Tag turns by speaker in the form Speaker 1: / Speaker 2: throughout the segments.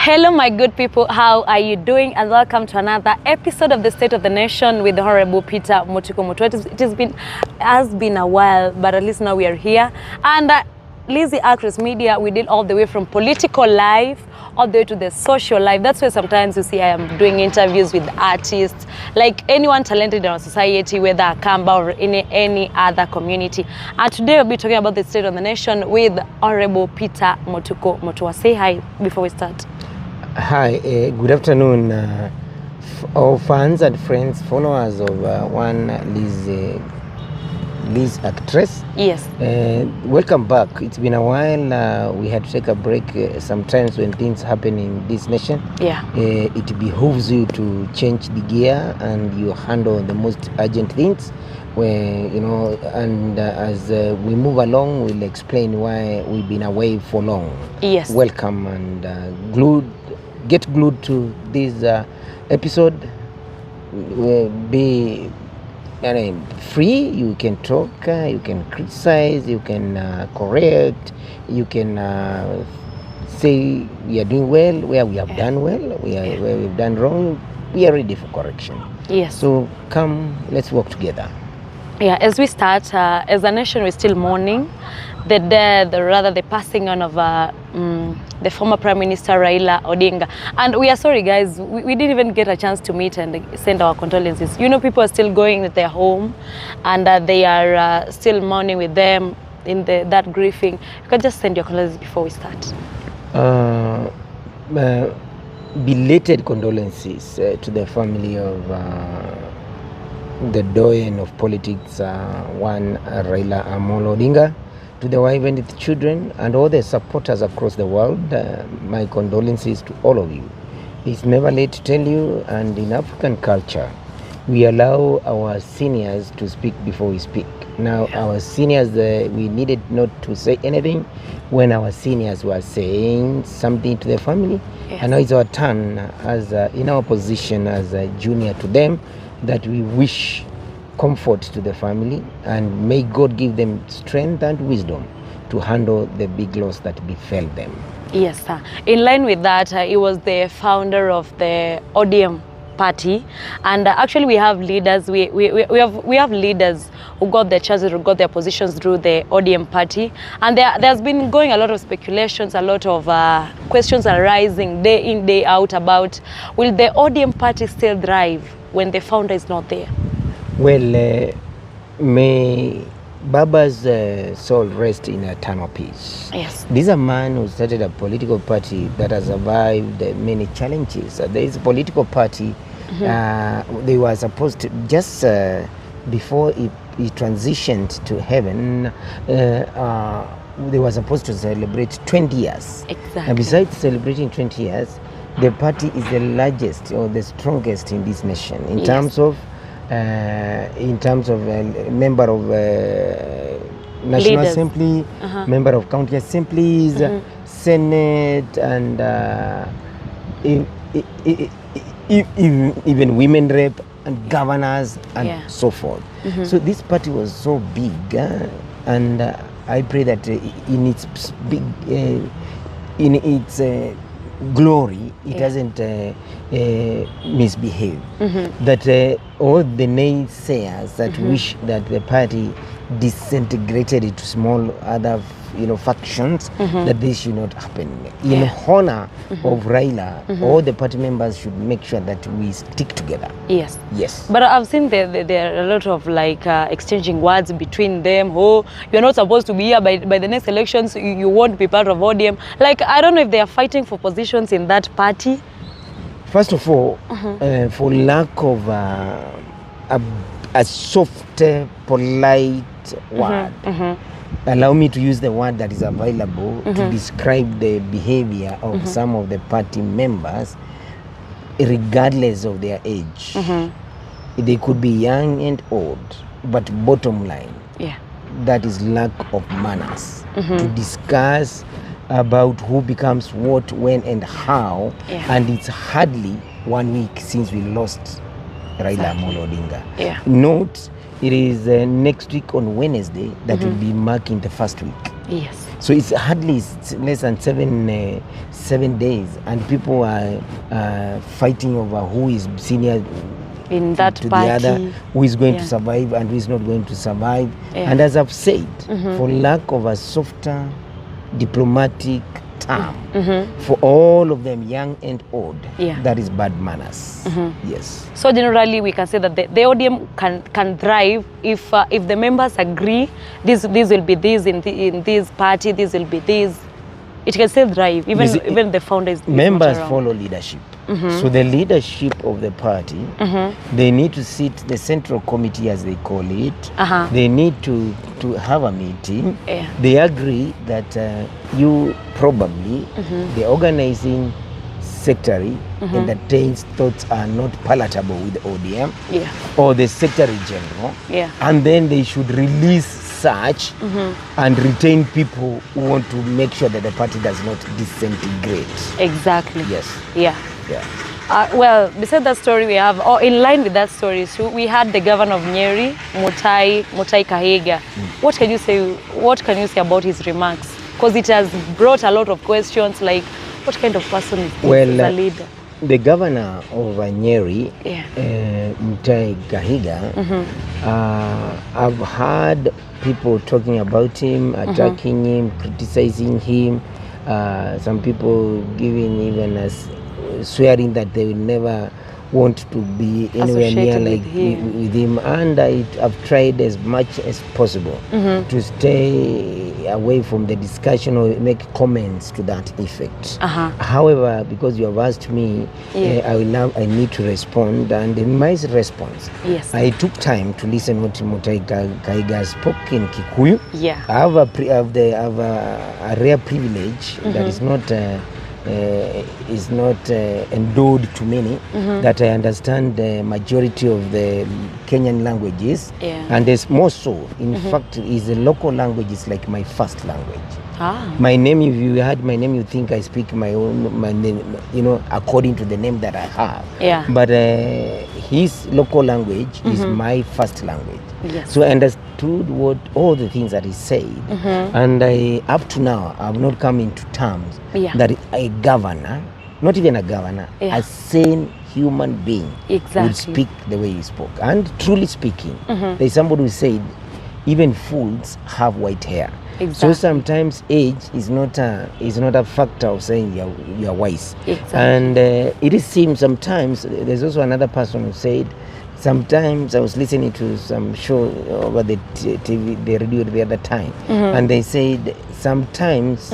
Speaker 1: Hello, my good people. How are you doing? And welcome to another episode of the State of the Nation with the Honorable Peter Mutua. It has been a while, but at least now we are here. And Lizzie Actress Media, we did all the way from political life all the way to the social life. That's why sometimes you see I am doing interviews with artists, like anyone talented in our society, whether a Kamba or in any other community. And today we'll be talking about the State of the Nation with Honorable Peter Mutua. Say hi before we start.
Speaker 2: Hi, good afternoon, our fans and friends, followers of one Liz Actress.
Speaker 1: Yes.
Speaker 2: Welcome back. It's been a while. We had to take a break. Sometimes when things happen in this nation, it behooves you to change the gear and you handle the most urgent things. Where and as we move along, we'll explain why we've been away for long.
Speaker 1: Yes.
Speaker 2: Welcome and get glued to this episode. Be free. You can talk, you can criticize, you can correct, you can say we are doing well, where we have done well, where we've done wrong. We are ready for correction.
Speaker 1: Yes.
Speaker 2: So come, let's work together.
Speaker 1: Yeah, as we start, as a nation, we're still mourning the death, or rather the passing on of the former Prime Minister Raila Odinga. And we are sorry, guys, we didn't even get a chance to meet and send our condolences. People are still going at their home, and they are still mourning with them in that grieving. You can just send your condolences before we start.
Speaker 2: Belated condolences to the family of the doyen of politics, one Raila Amolo Odinga, to the wife and the children and all the supporters across the world. My condolences to all of you. It's never late to tell you, and in African culture, we allow our seniors to speak before we speak. Now, our seniors, we needed not to say anything when our seniors were saying something to the family. Yes. And now it's our turn, as in our position as a junior to them, that we wish comfort to the family, and may God give them strength and wisdom to handle the big loss that befell them.
Speaker 1: Yes, sir. In line with that, he was the founder of the ODM party, and actually we have leaders. We have leaders who got their chances, who got their positions through the ODM party, and there's been going a lot of speculations, a lot of questions are rising day in, day out about, will the ODM party still thrive when the founder is not there?
Speaker 2: Well, may Baba's soul rest in eternal peace.
Speaker 1: Yes.
Speaker 2: This is a man who started a political party that has survived many challenges. There is a political party. They were supposed to, just before he transitioned to heaven, they were supposed to celebrate 20 years.
Speaker 1: Exactly.
Speaker 2: And besides celebrating 20 years, the party is the largest or the strongest in this nation in terms of member of National
Speaker 1: Leaders.
Speaker 2: Assembly, member of county assemblies, Senate, and even women rep and governors and so forth. So this party was so big, and I pray that in its big, in its glory, it doesn't misbehave. That all the naysayers that wish that the party disintegrated into small other factions, that this should not happen. In honor of Raila, all the party members should make sure that we stick together.
Speaker 1: Yes.
Speaker 2: Yes.
Speaker 1: But I've seen there are a lot of exchanging words between them. Oh, you're not supposed to be here by the next elections. You won't be part of ODM. I don't know if they are fighting for positions in that party.
Speaker 2: First of all, for lack of a soft, polite word, allow me to use the word that is available to describe the behavior of some of the party members, regardless of their age. They could be young and old, but bottom line, that is lack of manners. To discuss about who becomes what, when, and how, and it's hardly 1 week since we lost Raila Amolo Odinga. Note, it is next week on Wednesday that will be marking the first week.
Speaker 1: Yes.
Speaker 2: So it's hardly less than 7 days, and people are fighting over who is senior
Speaker 1: in that
Speaker 2: to
Speaker 1: party.
Speaker 2: the other, who is going
Speaker 1: Yeah.
Speaker 2: to survive and who is not going to survive.
Speaker 1: Yeah.
Speaker 2: And as I've said, for lack of a softer diplomatic term, for all of them, young and old,
Speaker 1: Yeah.
Speaker 2: that is bad manners. Yes.
Speaker 1: So generally, we can say that the ODM can thrive if the members agree. This will be this in this party. This will be this. It can still thrive even the founder is
Speaker 2: Members
Speaker 1: not around.
Speaker 2: follow leadership. So the leadership of the party, they need to sit, the central committee as they call it, they need to have a meeting.
Speaker 1: Yeah.
Speaker 2: They agree that you probably, the organizing secretary and the tail's thoughts are not palatable with the ODM,
Speaker 1: Yeah.
Speaker 2: or the secretary general,
Speaker 1: Yeah.
Speaker 2: and then they should release such and retain people who want to make sure that the party does not disintegrate.
Speaker 1: Exactly.
Speaker 2: Yes.
Speaker 1: Yeah.
Speaker 2: Yeah.
Speaker 1: Well, beside that story, we have, or in line with that story, so we had the governor of Nyeri, Mutahi Kahiga. What can you say about his remarks? Because it has brought a lot of questions, like what kind of person is this as a leader?
Speaker 2: The governor of Nyeri,
Speaker 1: Yeah.
Speaker 2: Mutahi Kahiga, I've heard people talking about him, attacking him, criticizing him. Some people giving even us swearing that they will never want to be anywhere near
Speaker 1: Associated
Speaker 2: like with him. And I've tried as much as possible to stay away from the discussion or make comments to that effect. However, because you have asked me, I need to respond, and in my response,
Speaker 1: Yes.
Speaker 2: I took time to listen what Mutahi Kahiga spoke in Kikuyu.
Speaker 1: Yeah.
Speaker 2: I have a rare privilege that is not endowed to many, that I understand the majority of the Kenyan languages, and there's more so. In fact, is the local language is like my first language. My name, if you heard my name, you think I speak my name, according to the name that I have.
Speaker 1: Yeah.
Speaker 2: But his local language is my first language.
Speaker 1: Yes.
Speaker 2: So I understood all the things that he said, and up to now I've not come into terms that a governor, not even a governor, a sane human being would speak the way he spoke. And truly speaking, there's somebody who said even fools have white hair.
Speaker 1: Exactly.
Speaker 2: So sometimes age is not a factor of saying you're wise.
Speaker 1: Exactly.
Speaker 2: And it seems sometimes there's also another person who said, sometimes I was listening to some show over the TV, the radio the other time, and they said sometimes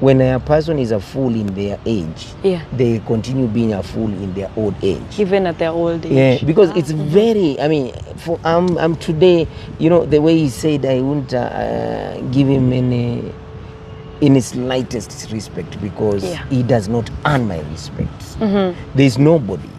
Speaker 2: when a person is a fool in their age, they continue being a fool in their old age.
Speaker 1: Even at their old age.
Speaker 2: Yeah, because it's very, I'm today, the way he said, I wouldn't give him any slightest respect, because he does not earn my respect. There's nobody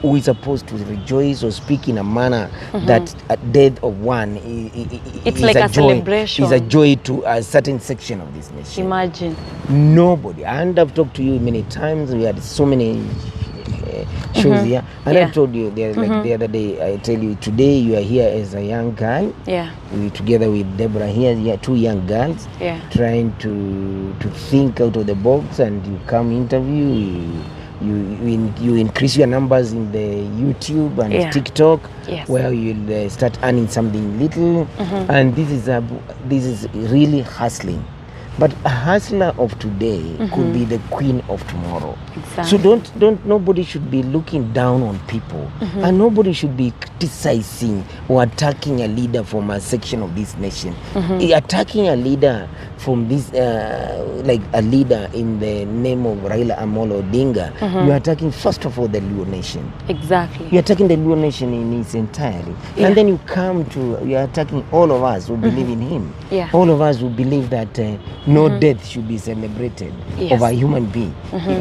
Speaker 2: who is supposed to rejoice or speak in a manner that at death of one
Speaker 1: it's like a celebration.
Speaker 2: Is a joy to a certain section of this nation.
Speaker 1: Imagine.
Speaker 2: Nobody. And I've talked to you many times. We had so many shows here, and I told you the other day, I tell you, today you are here as a young girl. We together with Deborah here, two young girls, trying to think out of the box, and you come interview. You increase your numbers in the YouTube and TikTok, where you'll start earning something little, and this is really hustling. But a hustler of today could be the queen of tomorrow.
Speaker 1: Exactly.
Speaker 2: So nobody should be looking down on people, and nobody should be criticizing or attacking a leader from a section of this nation. Attacking a leader from this, like a leader in the name of Raila Amolo Odinga, you are attacking first of all the Luo nation.
Speaker 1: Exactly.
Speaker 2: You are attacking the Luo nation in its entirety, and then you are attacking all of us who believe in him. All of us who believe that no death should be celebrated of a human being.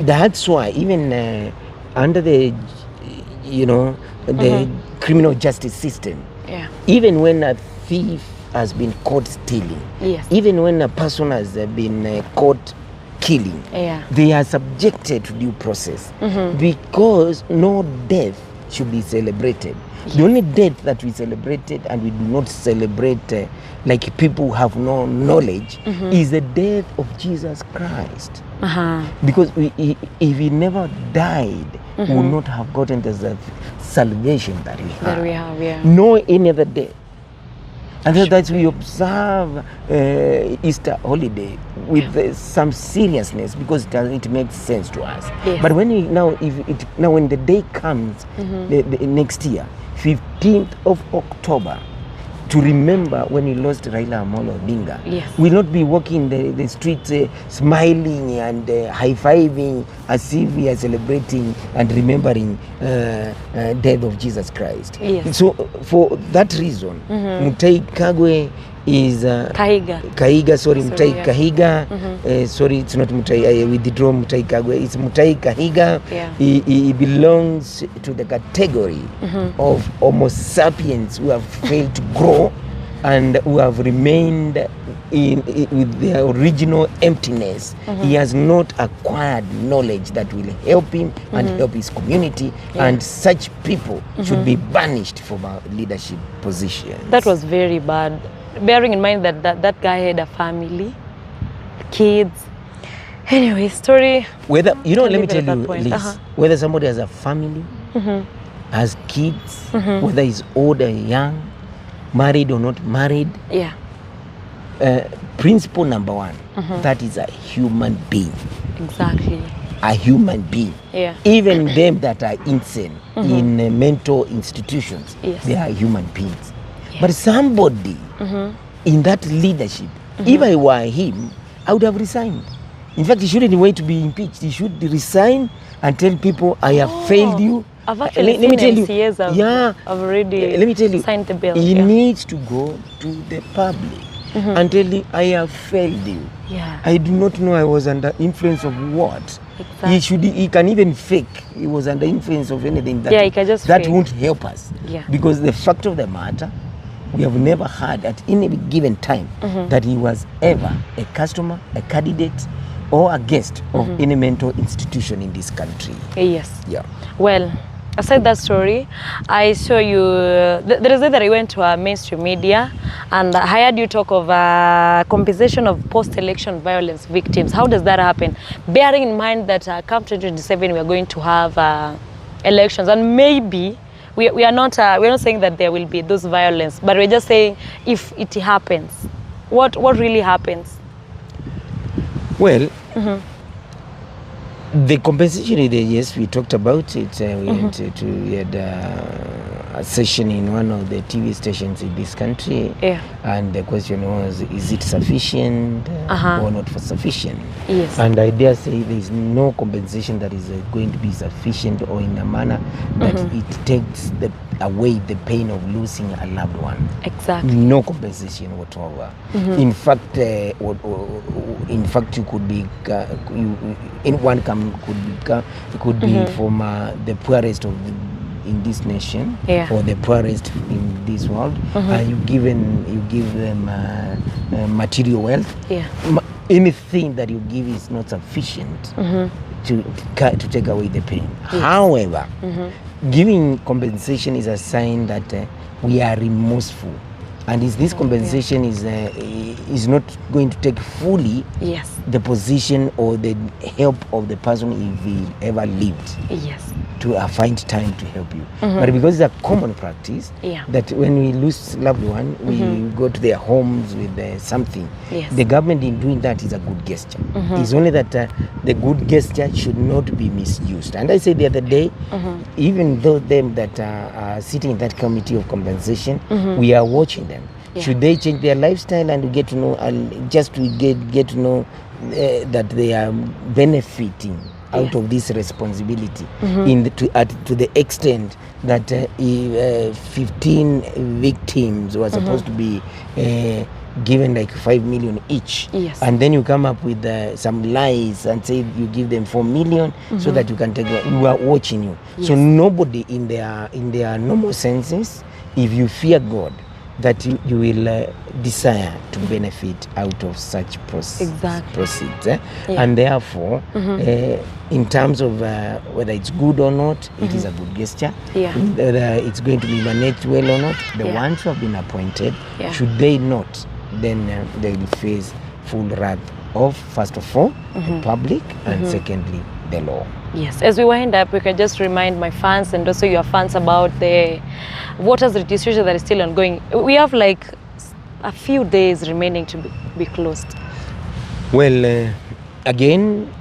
Speaker 2: That's why even under the criminal justice system, even when a thief has been caught stealing, even when a person has been caught killing, they are subjected to due process, because no death should be celebrated. The only death that we celebrated and we do not celebrate like people who have no knowledge is the death of Jesus Christ. Because if he never died, we would not have gotten the salvation that we have. No any other death. And that's we observe Easter holiday with some seriousness because it makes sense to us. Yes. But when when the day comes the next year, 15th of October, to remember when we lost Raila Amolo Odinga, we'll not be walking the streets smiling and high-fiving as if we are celebrating and remembering death of Jesus Christ. Yes. So for that reason, Mutahi Kagwe is Kahiga, sorry, Mutahi Kahiga. Sorry, it's not Mutahi. I withdraw Mutahi Kagwe. It's Mutahi Kahiga. He belongs to the category of Homo sapiens who have failed to grow and who have remained with their original emptiness. He has not acquired knowledge that will help him and help his community, and such people should be banished from our leadership positions.
Speaker 1: That was very bad. Bearing in mind that guy had a family, kids. Anyway, story.
Speaker 2: Whether let me tell you, Liz, whether somebody has a family, has kids, whether he's old or young, married or not married. Principle number one, that is a human being. Exactly. A human being. Even them that are insane in mental institutions, they are human beings. But somebody in that leadership, if I were him, I would have resigned. In fact, he shouldn't wait to be impeached. He should resign and tell people, I have failed you.
Speaker 1: I've actually let me tell you. I've already
Speaker 2: let me tell you,
Speaker 1: signed the bill.
Speaker 2: He needs to go to the public and tell you, I have failed you. I do not know I was under influence of what. Exactly. He can even fake he was under influence of anything that,
Speaker 1: he can just
Speaker 2: that
Speaker 1: fake.
Speaker 2: Won't help us. Because the fact of the matter, we have never heard at any given time that he was ever a customer, a candidate, or a guest of any mental institution in this country.
Speaker 1: Well, aside that story, I saw you, there is that I went to a mainstream media and I heard you talk of compensation of post-election violence victims. How does that happen? Bearing in mind that come 2027 we are going to have elections, and maybe we are not saying that there will be those violence, but we're just saying if it happens, what really happens?
Speaker 2: Well, the compensation, yes, we talked about it. We had a session in one of the TV stations in this country, and the question was, is it sufficient or not for sufficient? And I dare say there is no compensation that is going to be sufficient or in a manner that it takes away the pain of losing a loved one. Exactly. No compensation whatsoever. In fact, you could be one could be from the poorest in this nation or the poorest in this world. You give them material wealth. Anything that you give is not sufficient to take away the pain. However, giving compensation is a sign that we are remorseful, and this compensation is not going to take fully the position or the help of the person if he ever lived to find time to help you. But because it's a common practice that when we lose loved one, we go to their homes with something. The government in doing that is a good gesture. It's only that the good gesture should not be misused. And I said the other day, even though them that are sitting in that committee of compensation, we are watching them. Should they change their lifestyle and get to know, just to get to know that they are benefiting out of this responsibility to the extent that 15 victims were supposed to be given like 5 million each, and then you come up with some lies and say you give them 4 million so that you can take it. We are watching you. So nobody in their normal senses, if you fear God that you will desire to benefit out of such proceeds.
Speaker 1: Yeah.
Speaker 2: And therefore, in terms of whether it's good or not, it is a good gesture.
Speaker 1: Yeah.
Speaker 2: Whether it's going to be managed well or not, the ones who have been appointed, should they not, then they will face full wrath of, first of all, the public, and secondly, the law.
Speaker 1: Yes, as we wind up, we can just remind my fans and also your fans about the voters registration that is still ongoing. We have like a few days remaining to be closed.
Speaker 2: Well, again,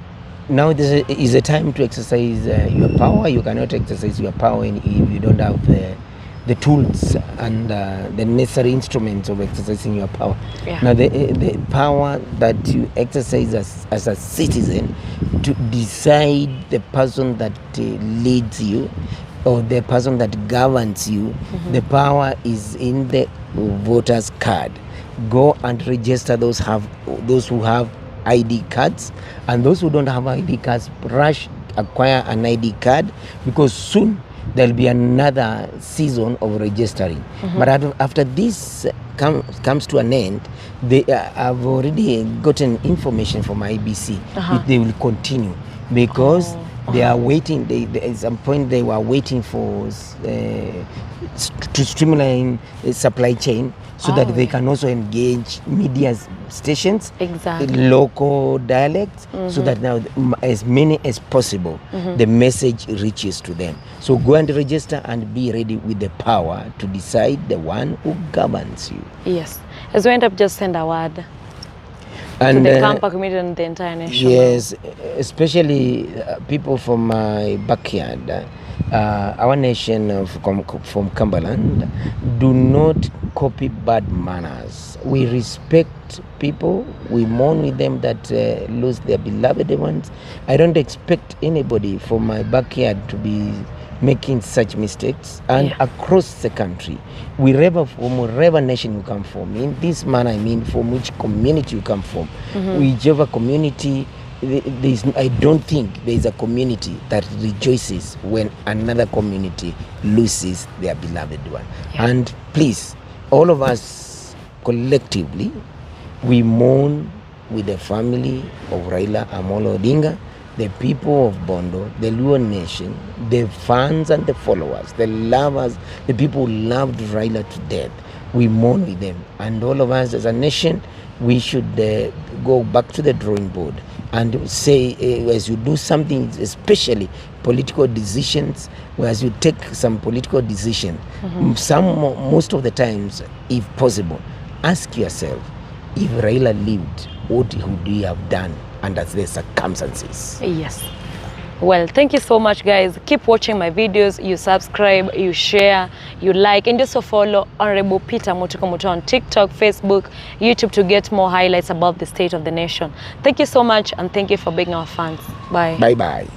Speaker 2: now this is a time to exercise your power. You cannot exercise your power if you don't have the tools and the necessary instruments of exercising your power. Yeah. Now, the power that you exercise as a citizen to decide the person that leads you or the person that governs you, the power is in the voter's card. Go and register those who have ID cards, and those who don't have ID cards, rush acquire an ID card, because soon there'll be another season of registering. But after this comes to an end, they have already gotten information from IBC if they will continue, because they are waiting. At some point they were waiting for to streamline the supply chain so that they can also engage media stations, local dialects, so that now as many as possible the message reaches to them. So go and register and be ready with the power to decide the one who governs you.
Speaker 1: Yes. As we end up, just send a word to the Kampa community and the entire nation.
Speaker 2: Yes, especially people from my backyard. Our nation from Cumberland, do not copy bad manners. We respect people. We mourn with them that lose their beloved ones. I don't expect anybody from my backyard to be making such mistakes. And across the country, from wherever nation you come from, in this manner, I mean from which community you come from, whichever community, I don't think there is a community that rejoices when another community loses their beloved one. And please, all of us collectively, we mourn with the family of Raila Amolo Odinga, the people of Bondo, the Luo nation, the fans and the followers, the lovers, the people who loved Raila to death. We mourn with them. And all of us as a nation, we should go back to the drawing board and say, as you do something, especially political decisions, whereas you take some political decision, most of the times, if possible, ask yourself, if Raila lived, what would he have done under the circumstances?
Speaker 1: Yes. Well, thank you so much, guys. Keep watching my videos. You subscribe, you share, you like, and also follow Honorable Peter Mutua on TikTok, Facebook, YouTube to get more highlights about the state of the nation. Thank you so much, and thank you for being our fans. Bye.
Speaker 2: Bye-bye.